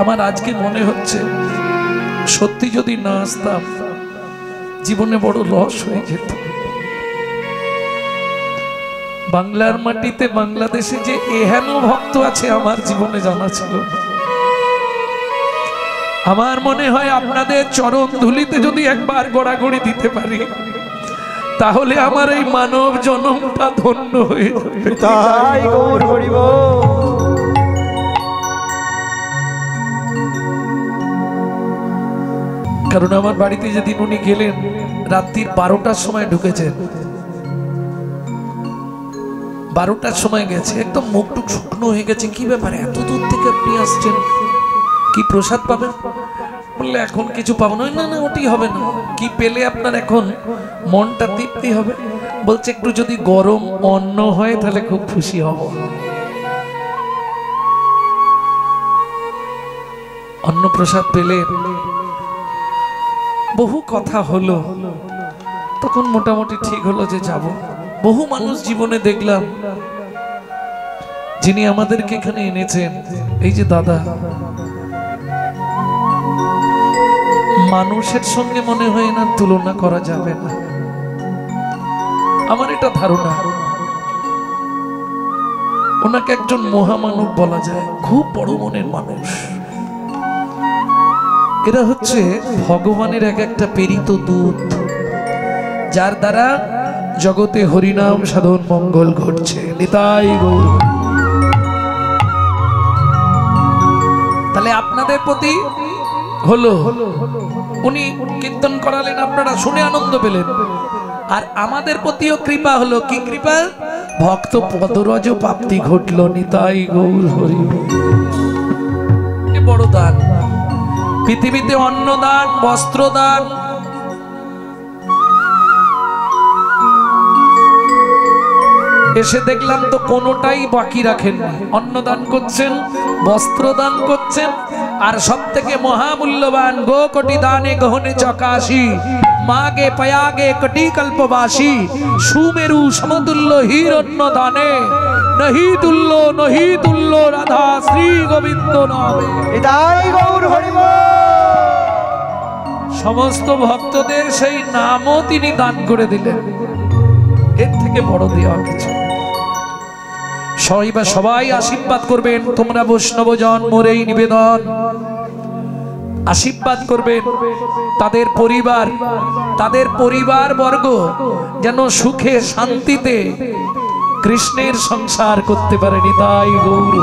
আমার আজকে মনে হচ্ছে সত্যি যদি না আসতাম জীবনে বড় লস হয়ে যেত। বাংলার মাটিতে বাংলাদেশে যে এহেন ভক্ত আছে আমার জীবনে জানা ছিল না। আমার মনে হয় আপনাদের চরণ ধুলিতে যদি একবার গড়াগড়ি দিতে পারি তাহলে আমার এই মানব জন্মটা ধন্য হয়ে যাবে। তাই গৌর হরিব। কারণ আমার বাড়িতে যেদিন উনি গেলেন রাত্রির 12টার সময় ঢুকেছেন, 12টার সময় গেছে, একদম মুখটুক শুকনো হয়ে গেছে। কি ব্যাপার, এত দূর থেকে আপনি আসছেন, কি প্রসাদ পাবেন? বললে এখন কিছু পাবো না। না না, ওটি হবে না। কি পেলে আপনার এখন মনটা তৃপ্তি হবে? বলছে একটু যদি গরম অন্ন হয় তাহলে খুব খুশি হব। অন্ন প্রসাদ পেলে বহু কথা হলো, তখন মোটামুটি ঠিক হলো যে যাব। বহু মানুষ জীবনে দেখলাম যিনি আমাদেরকে এখানে এনেছেন, এই যে দাদা, মানুষের সঙ্গে মনে হয় না তুলনা করা যাবে না। আমার এটা ধারণা ওনাকে একজন মহামানব বলা যায়, খুব বড় মনের মানুষ। এরা হচ্ছে ভগবানের এক একটা প্রেরিত দূত, যার দ্বারা জগতে হরিনাম সাধন মঙ্গল ঘটছে। নিতাই গৌর। তাহলে আপনাদের প্রতি হলো, উনি কীর্তন করালেন, আপনারা শুনে আনন্দ পেলেন, আর আমাদের প্রতিও কৃপা হলো। কি কৃপা? ভক্ত পদরজ প্রাপ্তি ঘটলো। নিতাই গৌর হরি। বড় দান পৃথিবীতে, অন্নদান, বস্ত্রদান, এসে দেখলাম তো কোনোটাই বাকি রাখেন না। অন্নদান করছেন, বস্ত্রদান করছেন, আর সব থেকে মহামূল্যবান গো কোটি দানে গহনে চকাশি, মাগে পয়াগে কোটি কল্পবাসী, সুমেরু সমতুল্য হিরণ্য দানে, নহি তুল্য রাধা শ্রী গোবিন্দ নামে। নিতাই গৌর হরিব। সমস্ত ভক্তদের সেই নামও তিনি দান করে দিলেন। এর থেকে বড় দেওয়া কিছু। সবাই আশীর্বাদ করবেন। তোমরা বৈষ্ণবজন মোর এই নিবেদন, আশীর্বাদ করবেন তাদের পরিবার বর্গ যেন সুখে শান্তিতে কৃষ্ণের সংসার করতে পারে। নিতাই গৌর।